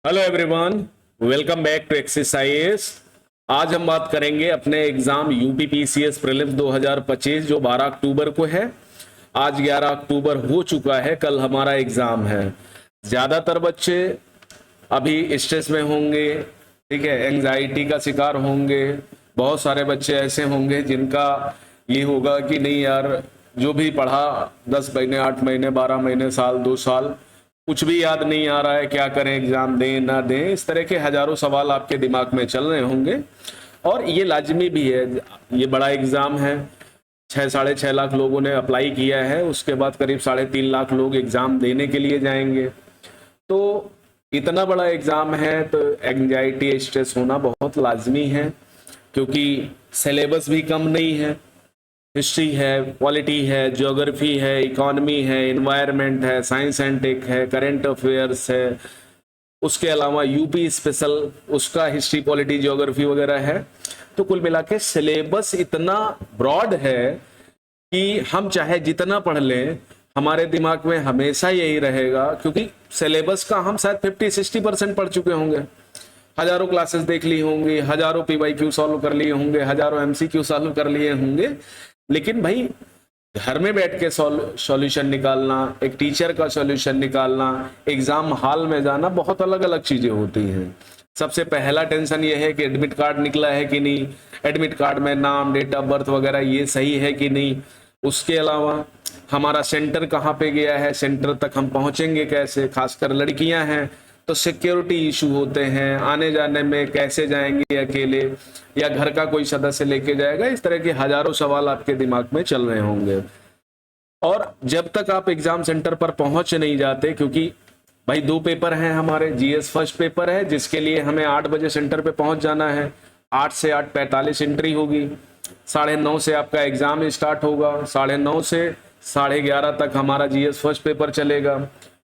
Hello everyone, welcome back to exercise. आज हम बात करेंगे अपने एग्जाम यूपीपीसीएस प्रीलिम्स 2025 जो 12 अक्टूबर को है। आज 11 अक्टूबर हो चुका है, कल हमारा एग्जाम है। ज़्यादातर बच्चे अभी स्ट्रेस में होंगे, ठीक है, एंजाइटी का शिकार होंगे। बहुत सारे बच्चे ऐसे होंगे जिनका ये होगा कि नहीं यार, जो भी पढ़ा 10 महीने 8 महीने 12 महीने साल 2 साल कुछ भी याद नहीं आ रहा है, क्या करें, एग्जाम दें ना दें। इस तरह के हजारों सवाल आपके दिमाग में चल रहे होंगे और ये लाजमी भी है। ये बड़ा एग्जाम है, 6-6.5 लाख लोगों ने अप्लाई किया है, उसके बाद करीब 3.5 लाख लोग एग्जाम देने के लिए जाएंगे। तो इतना बड़ा एग्जाम है तो एंजाइटी स्ट्रेस होना बहुत लाजमी है, क्योंकि सिलेबस भी कम नहीं है। हिस्ट्री है, पॉलिटी है, ज्योग्राफी है, इकोनॉमी है, इन्वायरमेंट है, साइंस एंड टेक है, करंट अफेयर्स है, उसके अलावा यूपी स्पेशल उसका हिस्ट्री पॉलिटी ज्योग्राफी वगैरह है। तो कुल मिला के सिलेबस इतना ब्रॉड है कि हम चाहे जितना पढ़ लें हमारे दिमाग में हमेशा यही रहेगा, क्योंकि सिलेबस का हम शायद 50-60% पढ़ चुके होंगे। हजारों क्लासेस देख ली होंगी, हजारों पीवाईक्यू सॉल्व कर लिए होंगे, हजारों एमसीक्यू सॉल्व कर लिए होंगे। लेकिन भाई घर में बैठ के सॉल्यूशन निकालना, एक टीचर का सॉल्यूशन निकालना, एग्जाम हॉल में जाना, बहुत अलग अलग चीजें होती हैं। सबसे पहला टेंशन ये है कि एडमिट कार्ड निकला है कि नहीं, एडमिट कार्ड में नाम, डेट ऑफ बर्थ वगैरह ये सही है कि नहीं। उसके अलावा हमारा सेंटर कहाँ पे गया है, सेंटर तक हम पहुंचेंगे कैसे, खासकर लड़कियां हैं तो सिक्योरिटी इशू होते हैं, आने जाने में कैसे जाएंगे, अकेले या घर का कोई सदस्य लेके जाएगा। इस तरह के हजारों सवाल आपके दिमाग में चल रहे होंगे। और जब तक आप एग्जाम सेंटर पर पहुंच नहीं जाते, क्योंकि भाई 2 पेपर हैं हमारे, जीएस फर्स्ट पेपर है जिसके लिए हमें 8 बजे सेंटर पे पहुंच जाना है। 8 से 8:45 एंट्री होगी, 9:30 से आपका एग्जाम स्टार्ट होगा, 9:30 से 11:30 तक हमारा जीएस फर्स्ट पेपर चलेगा।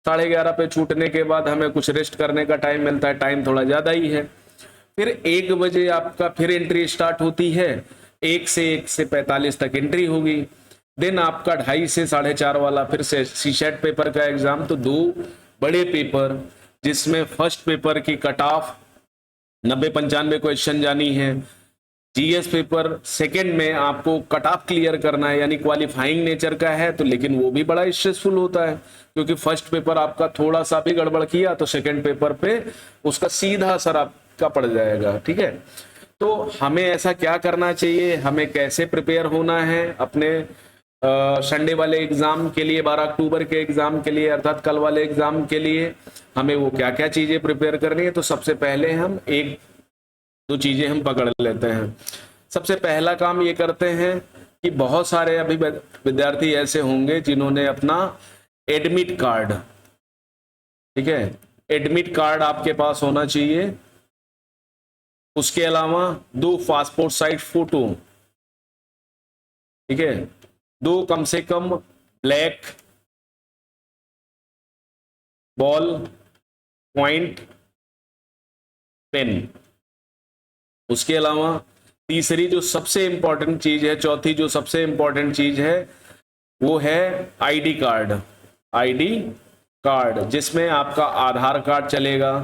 11:30 पे छूटने के बाद हमें कुछ रेस्ट करने का टाइम मिलता है, टाइम थोड़ा ज्यादा ही है। फिर 1 बजे आपका फिर एंट्री स्टार्ट होती है, 1 से 1:45 तक एंट्री होगी। देन आपका 2:30 से 4:30 वाला फिर से सीसेट पेपर का एग्जाम। तो 2 बड़े पेपर, जिसमें फर्स्ट पेपर की कट ऑफ 90-95 क्वेश्चन जानी है। जीएस पेपर सेकंड में आपको कट ऑफ क्लियर करना है, यानी क्वालिफाइंग नेचर का है, तो लेकिन वो भी बड़ा स्ट्रेसफुल होता है, क्योंकि फर्स्ट पेपर आपका थोड़ा सा भी गड़बड़ किया तो सेकंड पेपर पे उसका सीधा असर आपका पड़ जाएगा। ठीक है, तो हमें ऐसा क्या करना चाहिए, हमें कैसे प्रिपेयर होना है अपने संडे वाले एग्जाम के लिए, 12 अक्टूबर के एग्जाम के लिए, अर्थात कल वाले एग्जाम के लिए हमें वो क्या क्या चीजें प्रिपेयर करनी है। तो सबसे पहले हम 1-2 चीजें हम पकड़ लेते हैं। सबसे पहला काम ये करते हैं कि बहुत सारे अभी विद्यार्थी ऐसे होंगे जिन्होंने अपना एडमिट कार्ड, ठीक है, एडमिट कार्ड आपके पास होना चाहिए। उसके अलावा 2 पासपोर्ट साइज फोटो, ठीक है, 2 कम से कम ब्लैक बॉल पॉइंट पेन। उसके अलावा तीसरी जो सबसे इंपॉर्टेंट चीज है, चौथी जो सबसे इंपॉर्टेंट चीज है वो है आईडी कार्ड। आईडी कार्ड जिसमें आपका आधार कार्ड चलेगा,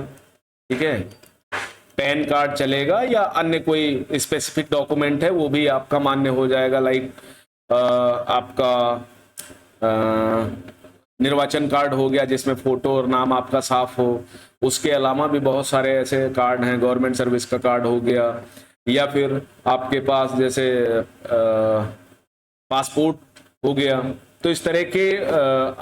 ठीक है, पैन कार्ड चलेगा, या अन्य कोई स्पेसिफिक डॉक्यूमेंट है वो भी आपका मान्य हो जाएगा। लाइक आपका निर्वाचन कार्ड हो गया जिसमें फोटो और नाम आपका साफ हो। उसके अलावा भी बहुत सारे ऐसे कार्ड हैं, गवर्नमेंट सर्विस का कार्ड हो गया, या फिर आपके पास जैसे पासपोर्ट हो गया। तो इस तरह के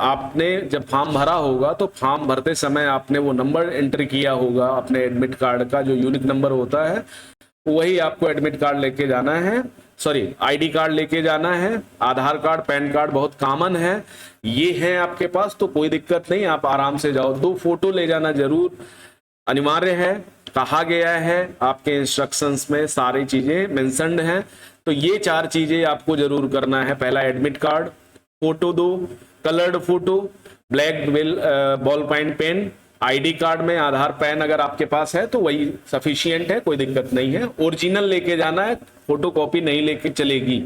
आपने जब फॉर्म भरा होगा तो फॉर्म भरते समय आपने वो नंबर एंटर किया होगा अपने एडमिट कार्ड का, जो यूनिक नंबर होता है वही आपको एडमिट कार्ड लेके जाना है, सॉरी आईडी कार्ड लेके जाना है। आधार कार्ड, पैन कार्ड बहुत कॉमन है, ये है आपके पास तो कोई दिक्कत नहीं, आप आराम से जाओ। 2 फोटो ले जाना जरूर अनिवार्य है, कहा गया है आपके इंस्ट्रक्शंस में, सारी चीजें मेंशन्ड हैं। तो ये 4 चीजें आपको जरूर करना है। पहला admit card, photo 2 coloured photo, black ball point pen, ID card में आधार पैन अगर आपके पास है तो वही सफिशियंट है, कोई दिक्कत नहीं है। ओरिजिनल लेके जाना है, फोटो कॉपी नहीं लेके चलेगी।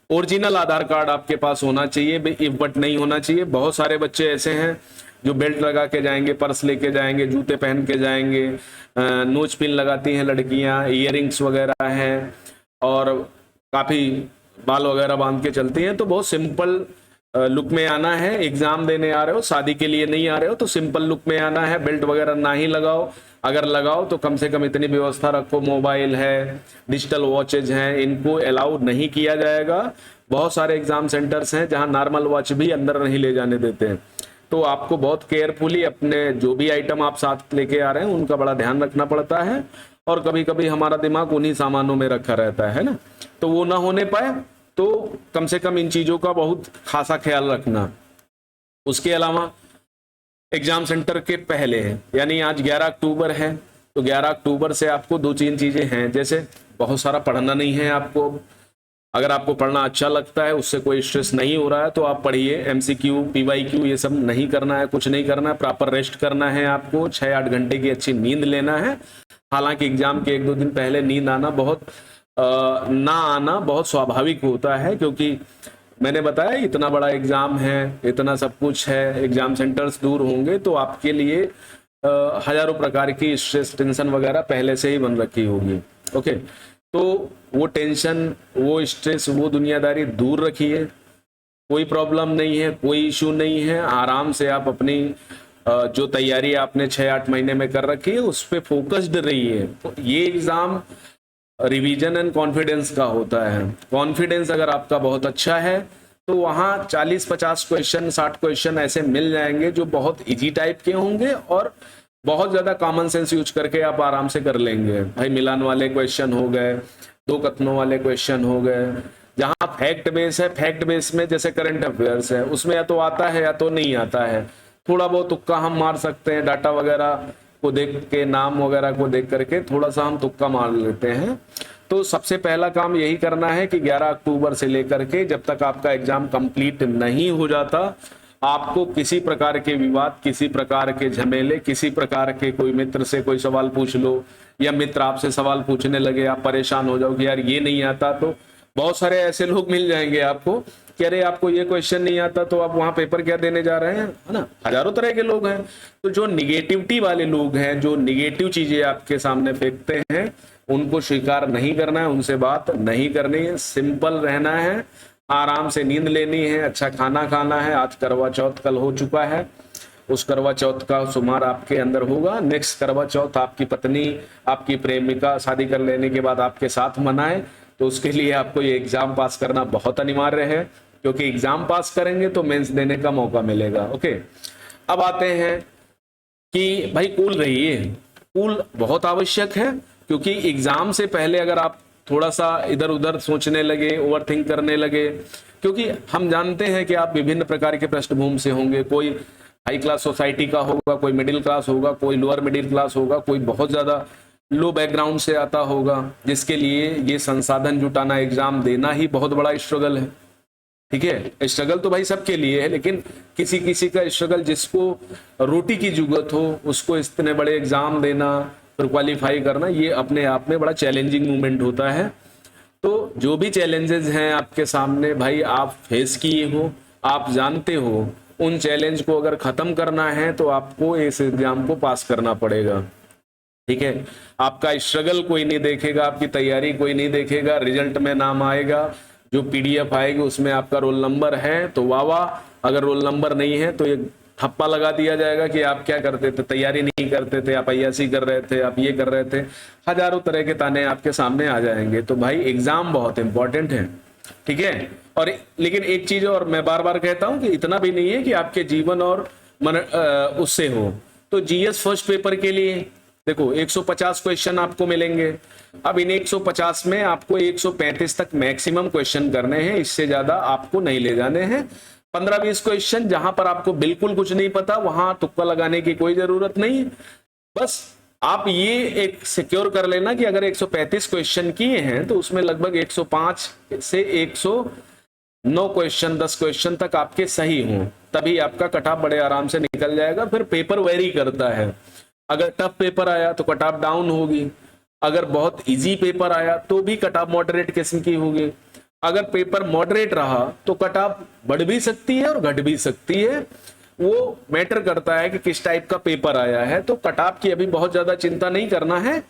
ओरिजिनल आधार कार्ड आपके पास होना चाहिए, इफ बट नहीं होना चाहिए। बहुत सारे बच्चे ऐसे हैं जो बेल्ट लगा के जाएंगे, पर्स लेके जाएंगे, जूते पहन के जाएंगे, नोज पिन लगाती हैं लड़कियां, इयररिंग्स वगैरह हैं और काफी बाल वगैरह बांध के चलती हैं। तो बहुत सिंपल लुक में आना है। एग्जाम देने आ रहे हो, शादी के लिए नहीं आ रहे हो, तो सिंपल लुक में आना है। बेल्ट वगैरह ना ही लगाओ, अगर लगाओ तो कम से कम इतनी व्यवस्था रखो, मोबाइल है, डिजिटल वॉचेज हैं, इनको अलाउ नहीं किया जाएगा। बहुत सारे एग्जाम सेंटर्स हैं जहां नॉर्मल वॉच भी अंदर नहीं ले जाने देते हैं। तो आपको बहुत केयरफुली अपने जो भी आइटम आप साथ लेके आ रहे हैं उनका बड़ा ध्यान रखना पड़ता है। और कभी कभी हमारा दिमाग उन्हीं सामानों में रखा रहता है ना, तो वो ना होने पाए, तो कम से कम इन चीजों का बहुत खासा ख्याल रखना। उसके अलावा एग्जाम सेंटर के पहले है, यानी आज 11 अक्टूबर है, तो 11 अक्टूबर से आपको 2-3 चीजें हैं। जैसे बहुत सारा पढ़ना नहीं है आपको। अगर आपको पढ़ना अच्छा लगता है, उससे कोई स्ट्रेस नहीं हो रहा है, तो आप पढ़िए। MCQ PYQ ये सब नहीं करना है, कुछ नहीं करना है। प्रॉपर रेस्ट करना है आपको, 6-8 घंटे की अच्छी नींद लेना है। हालांकि एग्जाम के 1-2 दिन पहले नींद आना ना आना बहुत स्वाभाविक होता है, क्योंकि मैंने बताया इतना बड़ा एग्जाम है, इतना सब कुछ है, एग्जाम सेंटर्स दूर होंगे, तो आपके लिए हजारों प्रकार की स्ट्रेस, टेंशन वगैरह पहले से ही बन रखी होगी। ओके, तो वो टेंशन, वो स्ट्रेस, वो दुनियादारी दूर रखिए। कोई प्रॉब्लम नहीं है, कोई इशू नहीं है। आराम से आप अपनी जो तैयारी आपने 6-8 महीने में कर रखी है उस पर फोकस्ड रहिए। तो ये एग्जाम रिवीजन एंड कॉन्फिडेंस का होता है। कॉन्फिडेंस अगर आपका बहुत अच्छा है तो वहाँ 40-50 क्वेश्चन, 60 क्वेश्चन ऐसे मिल जाएंगे जो बहुत इजी टाइप के होंगे और बहुत ज्यादा कॉमन सेंस यूज करके आप आराम से कर लेंगे। भाई मिलान वाले क्वेश्चन हो गए, दो कथनों वाले क्वेश्चन हो गए। जहाँ फैक्ट बेस है, फैक्ट बेस में जैसे करंट अफेयर्स है, उसमें या तो आता है या तो नहीं आता है। थोड़ा बहुत तुक्का हम मार सकते हैं, डाटा वगैरह को देख के, नाम वगैरह को देख करके थोड़ा सा हम तुक्का मार लेते हैं। तो सबसे पहला काम यही करना है कि 11 अक्टूबर से लेकर के जब तक आपका एग्जाम कंप्लीट नहीं हो जाता, आपको किसी प्रकार के विवाद, किसी प्रकार के झमेले, किसी प्रकार के कोई मित्र से कोई सवाल पूछ लो या मित्र आपसे सवाल पूछने लगे, आप परेशान हो जाओ कि यार ये नहीं आता। तो बहुत सारे ऐसे लोग मिल जाएंगे आपको कि अरे आपको ये क्वेश्चन नहीं आता तो आप वहां पेपर क्या देने जा रहे हैं, है ना। हजारों तरह के लोग हैं। तो जो निगेटिविटी वाले लोग हैं, जो निगेटिव चीजें आपके सामने फेंकते हैं, उनको स्वीकार नहीं करना है, उनसे बात नहीं करनी है, सिंपल रहना है, आराम से नींद लेनी है, अच्छा खाना खाना है। आज करवा चौथ कल हो चुका है, उस करवा चौथ का शुमार आपके अंदर होगा। नेक्स्ट करवा चौथ आपकी पत्नी, आपकी प्रेमिका शादी कर लेने के बाद आपके साथ मनाए, तो उसके लिए आपको ये एग्जाम पास करना बहुत अनिवार्य है, क्योंकि एग्जाम पास करेंगे तो मेंस देने का मौका मिलेगा। ओके, अब आते हैं कि भाई कूल रहिए। कूल बहुत आवश्यक है, क्योंकि एग्जाम से पहले अगर आप थोड़ा सा इधर उधर सोचने लगे, ओवरथिंक करने लगे, क्योंकि हम जानते हैं कि आप विभिन्न प्रकार के पृष्ठभूमि से होंगे। कोई हाई क्लास सोसाइटी का होगा, कोई मिडिल क्लास होगा, कोई लोअर मिडिल क्लास होगा, कोई बहुत ज्यादा लो बैकग्राउंड से आता होगा, जिसके लिए ये संसाधन जुटाना, एग्जाम देना ही बहुत बड़ा स्ट्रगल है। ठीक है, स्ट्रगल तो भाई सबके लिए है, लेकिन किसी किसी का स्ट्रगल, जिसको रोटी की जरूरत हो, उसको इतने बड़े एग्जाम देना, फिर क्वालिफाई करना, ये अपने आप में बड़ा चैलेंजिंग मूवमेंट होता है। तो जो भी चैलेंजेस हैं आपके सामने, भाई आप फेस किए हो, आप जानते हो, उन चैलेंज को अगर खत्म करना है तो आपको इस एग्जाम को पास करना पड़ेगा। ठीक है, आपका स्ट्रगल कोई नहीं देखेगा, आपकी तैयारी कोई नहीं देखेगा। रिजल्ट में नाम आएगा, जो PDF आएगी उसमें आपका रोल नंबर है तो वाह वाह, अगर रोल नंबर नहीं है तो ये ठप्पा लगा दिया जाएगा कि आप क्या करते थे, तैयारी नहीं करते थे, आप अय्यासी कर रहे थे, आप ये कर रहे थे। हजारों तरह के ताने आपके सामने आ जाएंगे। तो भाई एग्जाम बहुत इंपॉर्टेंट है, ठीक है। और लेकिन एक चीज और मैं बार बार कहता हूं कि इतना भी नहीं है कि आपके जीवन और उससे हो। तो GS फर्स्ट पेपर के लिए देखो 150 क्वेश्चन आपको मिलेंगे। अब इन 150 में आपको 135 तक मैक्सिमम क्वेश्चन करने हैं, इससे ज्यादा आपको नहीं ले जाने हैं। 15-20 क्वेश्चन जहां पर आपको बिल्कुल कुछ नहीं पता, वहां तुक्का लगाने की कोई जरूरत नहीं। बस आप ये एक सिक्योर कर लेना कि अगर 135 क्वेश्चन किए हैं तो उसमें लगभग 105 से 109 क्वेश्चन, 10 क्वेश्चन तक आपके सही हों, तभी आपका कट ऑफ बड़े आराम से निकल जाएगा। फिर पेपर वेरी करता है, अगर टफ पेपर आया तो कट ऑफ डाउन होगी, अगर बहुत इजी पेपर आया तो भी कट ऑफ मॉडरेट किस्म की होगी। अगर पेपर मॉडरेट रहा तो कट ऑफ बढ़ भी सकती है और घट भी सकती है। वो मैटर करता है कि किस टाइप का पेपर आया है। तो कट ऑफ की अभी बहुत ज्यादा चिंता नहीं करना है,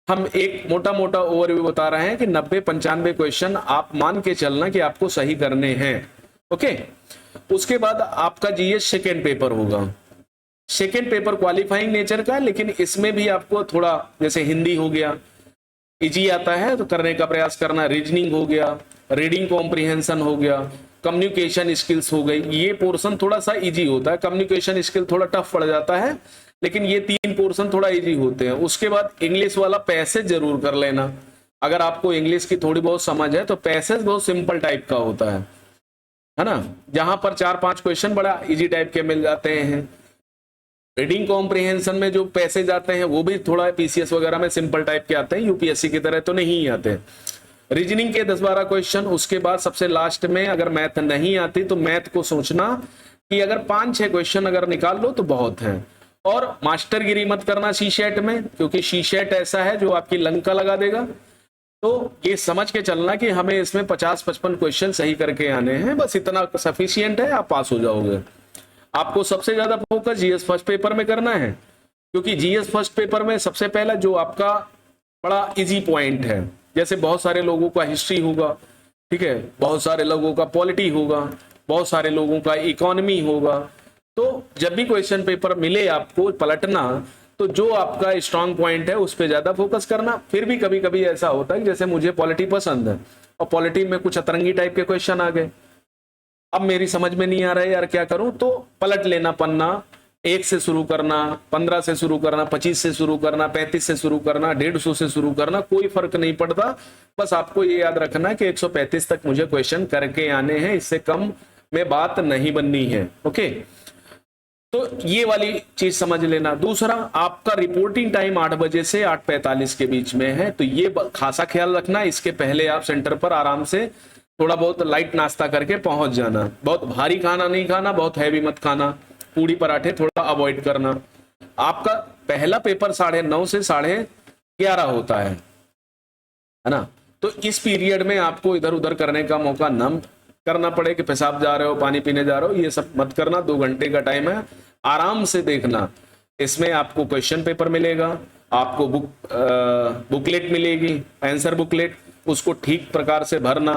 हम एक मोटा मोटा ओवरव्यू बता रहे हैं कि 90-95 क्वेश्चन आप मान के चलना कि आपको सही करने हैं। ओके, उसके बाद आपका जीएस सेकेंड पेपर होगा। सेकेंड पेपर क्वालिफाइंग नेचर का है, लेकिन इसमें भी आपको थोड़ा, जैसे हिंदी हो गया इजी आता है तो करने का प्रयास करना, रीजनिंग हो गया, रीडिंग कॉम्प्रिहेंशन हो गया, कम्युनिकेशन स्किल्स हो गई, ये पोर्शन थोड़ा सा इजी होता है। कम्युनिकेशन स्किल थोड़ा टफ पड़ जाता है, लेकिन ये 3 पोर्शन थोड़ा इजी होते हैं। उसके बाद इंग्लिश वाला पैसेज जरूर कर लेना। अगर आपको इंग्लिश की थोड़ी बहुत समझ है तो पैसेज बहुत सिंपल टाइप का होता है ना, जहां पर 4-5 क्वेश्चन बड़ा इजी टाइप के मिल जाते हैं। रीडिंग कॉम्प्रिहेंशन में जो पैसेज आते हैं वो भी थोड़ा पीसीएस वगैरह में सिंपल टाइप के आते हैं, यूपीएससी की तरह तो नहीं आते। रीजनिंग के 10-12 क्वेश्चन, उसके बाद सबसे लास्ट में अगर मैथ नहीं आती तो मैथ को सोचना कि अगर 5-6 क्वेश्चन अगर निकाल लो तो बहुत है। और मास्टरगिरी मत करना शीशेट में, क्योंकि शीशेट ऐसा है जो आपकी लंका लगा देगा। तो ये समझ के चलना कि हमें इसमें 50-55 क्वेश्चन सही करके आने हैं, बस इतना सफिशियंट है, आप पास हो जाओगे। आपको सबसे ज्यादा फोकस जीएस फर्स्ट पेपर में करना है, क्योंकि जीएस फर्स्ट पेपर में सबसे पहला जो आपका बड़ा इजी पॉइंट है, जैसे बहुत सारे लोगों का हिस्ट्री होगा, ठीक है, बहुत सारे लोगों का पॉलिटी होगा, बहुत सारे लोगों का इकोनॉमी होगा। तो जब भी क्वेश्चन पेपर मिले आपको पलटना, तो जो आपका स्ट्रांग पॉइंट है उस पर ज्यादा फोकस करना। फिर भी कभी कभी ऐसा होता है, जैसे मुझे पॉलिटी पसंद है और पॉलिटी में कुछ अतरंगी टाइप के क्वेश्चन आ गए, अब मेरी समझ में नहीं आ रहा है यार क्या करूं, तो पलट लेना पन्ना, 1 से शुरू करना, 15 से शुरू करना, 25 से शुरू करना, 35 से शुरू करना, 150 से शुरू करना, कोई फर्क नहीं पड़ता। बस आपको ये याद रखना कि 135 तक मुझे क्वेश्चन करके आने हैं, इससे कम में बात नहीं बननी है। ओके, तो ये वाली चीज समझ लेना। दूसरा, आपका रिपोर्टिंग टाइम 8 बजे से 8:45 के बीच में है, तो ये खासा ख्याल रखना। इसके पहले आप सेंटर पर आराम से थोड़ा बहुत लाइट नाश्ता करके पहुंच जाना। बहुत भारी खाना नहीं खाना, बहुत हैवी मत खाना, पूड़ी पराठे थोड़ा अवॉइड करना। आपका पहला पेपर 9:30 से 11:30 होता है ना, तो इस पीरियड में आपको इधर उधर करने का मौका न करना पड़े कि पेशाब जा रहे हो, पानी पीने जा रहे हो, ये सब मत करना। 2 घंटे का टाइम है, आराम से देखना। इसमें आपको क्वेश्चन पेपर मिलेगा, आपको बुकलेट मिलेगी, आंसर बुकलेट, उसको ठीक प्रकार से भरना,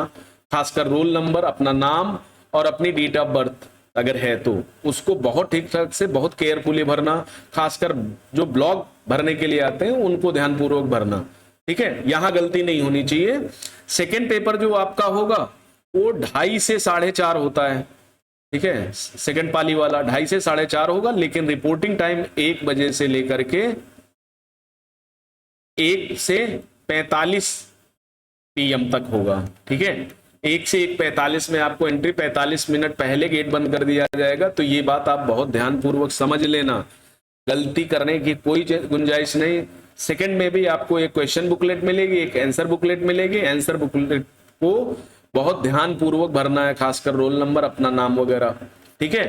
खासकर रोल नंबर, अपना नाम और अपनी डेट ऑफ बर्थ अगर है तो उसको बहुत ठीक ठाक से, बहुत केयरफुली भरना। खासकर जो ब्लॉग भरने के लिए आते हैं उनको ध्यानपूर्वक भरना, ठीक है, यहां गलती नहीं होनी चाहिए। सेकेंड पेपर जो आपका होगा वो 2:30 से 4:30 होता है, ठीक है, सेकंड पाली वाला 2:30 से 4:30 होगा, लेकिन रिपोर्टिंग टाइम 1 बजे से लेकर के 1 से 45 PM तक होगा, ठीक है। 1 से 1:45 में आपको एंट्री, 45 मिनट पहले गेट बंद कर दिया जाएगा। तो ये बात आप बहुत ध्यानपूर्वक समझ लेना, गलती करने की कोई गुंजाइश नहीं। सेकंड में भी आपको एक क्वेश्चन बुकलेट मिलेगी, एक आंसर बुकलेट मिलेगी। आंसर बुकलेट को बहुत ध्यानपूर्वक भरना है, खासकर रोल नंबर, अपना नाम वगैरह, ठीक है,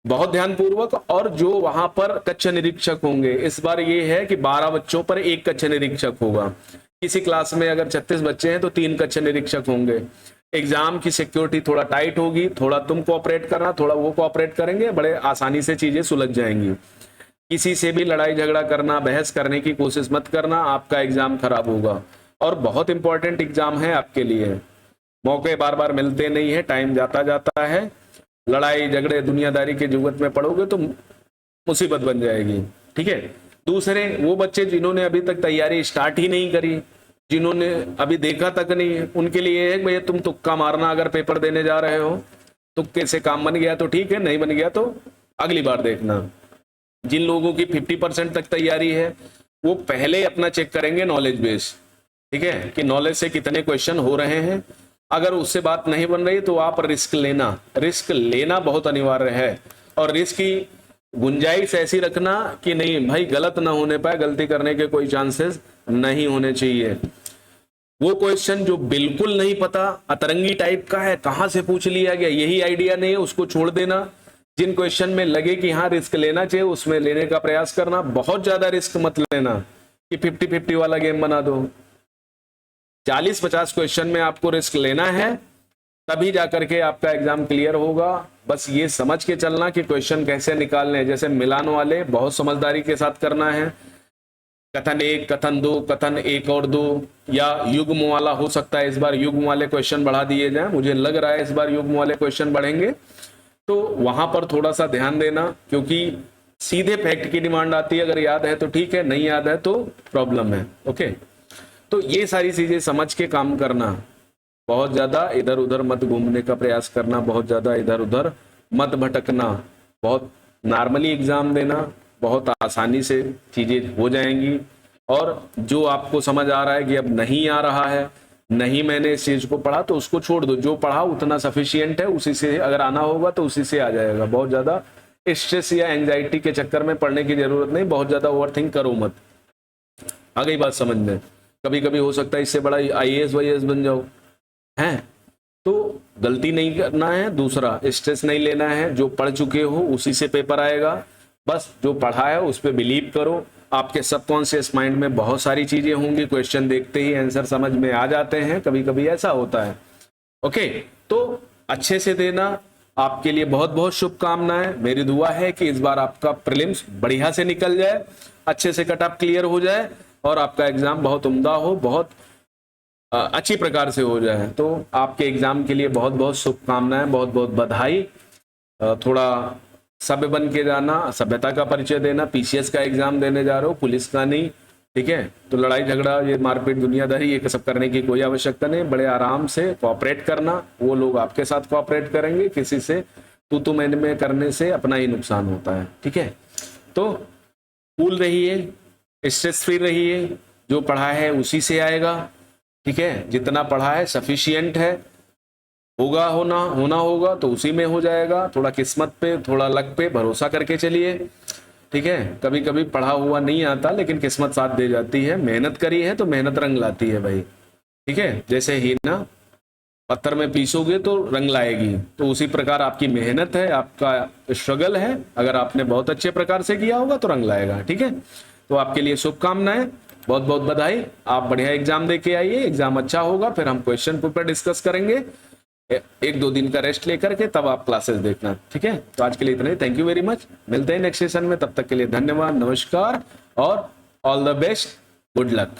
बहुत ध्यानपूर्वक। और जो वहां पर कक्ष निरीक्षक होंगे, इस बार ये है कि 12 बच्चों पर 1 कक्ष निरीक्षक होगा। किसी क्लास में अगर 36 बच्चे हैं तो 3 कक्ष निरीक्षक होंगे। एग्जाम की सिक्योरिटी थोड़ा टाइट होगी, थोड़ा तुम कोऑपरेट करना, थोड़ा वो कोऑपरेट करेंगे, बड़े आसानी से चीजें सुलझ जाएंगी। किसी से भी लड़ाई झगड़ा करना, बहस करने की कोशिश मत करना, आपका एग्जाम खराब होगा। और बहुत इंपॉर्टेंट एग्जाम है आपके लिए, मौके बार बार मिलते नहीं है, टाइम जाता जाता है। लड़ाई झगड़े दुनियादारी के जुगत में पड़ोगे तो मुसीबत बन जाएगी, ठीक है। दूसरे वो बच्चे जिन्होंने अभी तक तैयारी स्टार्ट ही नहीं करी, जिन्होंने अभी देखा तक नहीं है, उनके लिए है भैया तुम तुक्का मारना। अगर पेपर देने जा रहे हो, तुक्के से काम बन गया तो ठीक है, नहीं बन गया तो अगली बार देखना। जिन लोगों की 50% तक तैयारी है वो पहले अपना चेक करेंगे नॉलेज बेस, ठीक है, कि नॉलेज से कितने क्वेश्चन हो रहे हैं। अगर उससे बात नहीं बन रही तो आप रिस्क लेना बहुत अनिवार्य है। और रिस्क की गुंजाइश ऐसी रखना कि नहीं भाई गलत ना होने पाए, गलती करने के कोई चांसेस नहीं होने चाहिए। वो क्वेश्चन जो बिल्कुल नहीं पता, अतरंगी टाइप का है, कहां से पूछ लिया गया, यही आइडिया नहीं है, उसको छोड़ देना। जिन क्वेश्चन में लगे कि हाँ रिस्क लेना चाहिए, उसमें लेने का प्रयास करना। बहुत ज्यादा रिस्क मत लेना कि 50-50 वाला गेम बना दो। 40-50 क्वेश्चन में आपको रिस्क लेना है, तभी जाकर के आपका एग्जाम क्लियर होगा। बस ये समझ के चलना कि क्वेश्चन कैसे निकालने हैं। जैसे मिलान वाले बहुत समझदारी के साथ करना है, कथन 1, कथन 2, कथन 1 और 2, या युग्म वाला हो सकता है इस बार युग्म वाले क्वेश्चन बढ़ा दिए जाएं, मुझे लग रहा है इस बार युग्म वाले क्वेश्चन बढ़ेंगे, तो वहां पर थोड़ा सा ध्यान देना, क्योंकि सीधे फैक्ट की डिमांड आती है, अगर याद है तो ठीक है, नहीं याद है तो प्रॉब्लम है। ओके, तो ये सारी चीजें समझ के काम करना, बहुत ज्यादा इधर उधर मत घूमने का प्रयास करना, बहुत ज्यादा इधर उधर मत भटकना, बहुत नॉर्मली एग्जाम देना, बहुत आसानी से चीजें हो जाएंगी। और जो आपको समझ आ रहा है कि अब नहीं आ रहा है, नहीं मैंने इस चीज को पढ़ा, तो उसको छोड़ दो, जो पढ़ा उतना सफिशियंट है, उसी से अगर आना होगा तो उसी से आ जाएगा। बहुत ज्यादा स्ट्रेस या एंजाइटी के चक्कर में पढ़ने की जरूरत नहीं, बहुत ज्यादा ओवरथिंक करो मत। आ गई बात समझ में? कभी कभी हो सकता है इससे बड़ा IAS वाईएएस बन जाओ, हैं? तो गलती नहीं करना है, दूसरा स्ट्रेस नहीं लेना है, जो पढ़ चुके हो उसी से पेपर आएगा, बस जो पढ़ा है उस पर बिलीव करो। आपके सबकॉन्शियस माइंड में बहुत सारी चीजें होंगी, क्वेश्चन देखते ही आंसर समझ में आ जाते हैं, कभी कभी ऐसा होता है। ओके, तो अच्छे से देना, आपके लिए बहुत बहुत शुभकामनाएं। मेरी दुआ है कि इस बार आपका प्रीलिम्स बढ़िया से निकल जाए, अच्छे से कट ऑफ क्लियर हो जाए और आपका एग्जाम बहुत उम्दा हो, बहुत अच्छी प्रकार से हो जाए। तो आपके एग्जाम के लिए बहुत बहुत शुभकामनाएं, बहुत बहुत बधाई। थोड़ा सभ्य बन के जाना, सभ्यता का परिचय देना। PCS का एग्जाम देने जा रहे हो, पुलिस का नहीं, ठीक है? तो लड़ाई झगड़ा, ये मारपीट, दुनियादारी, ये सब करने की कोई आवश्यकता नहीं। बड़े आराम से कोऑपरेट करना, वो लोग आपके साथ कोऑपरेट करेंगे। किसी से तू मैं करने से अपना ही नुकसान होता है, ठीक है? तो कूल रहिए, स्ट्रेस फ्री रहिए, जो पढ़ा है उसी से आएगा, ठीक है? जितना पढ़ा है सफिशियंट है, होना होगा तो उसी में हो जाएगा। थोड़ा किस्मत पे, थोड़ा लक पे भरोसा करके चलिए, ठीक है? कभी कभी पढ़ा हुआ नहीं आता, लेकिन किस्मत साथ दे जाती है। मेहनत करी है तो मेहनत रंग लाती है भाई, ठीक है? जैसे ही ना पत्थर में पीसोगे तो रंग लाएगी, तो उसी प्रकार आपकी मेहनत है, आपका स्ट्रगल है, अगर आपने बहुत अच्छे प्रकार से किया होगा तो रंग लाएगा, ठीक है? तो आपके लिए शुभकामनाएं, बहुत बहुत बधाई। आप बढ़िया एग्जाम दे के आइए, एग्जाम अच्छा होगा, फिर हम क्वेश्चन पेपर डिस्कस करेंगे। 1-2 दिन का रेस्ट लेकर के तब आप क्लासेस देखना, ठीक है? तो आज के लिए इतना ही, थैंक यू वेरी मच। मिलते हैं नेक्स्ट सेशन में, तब तक के लिए धन्यवाद, नमस्कार और all the best, good luck.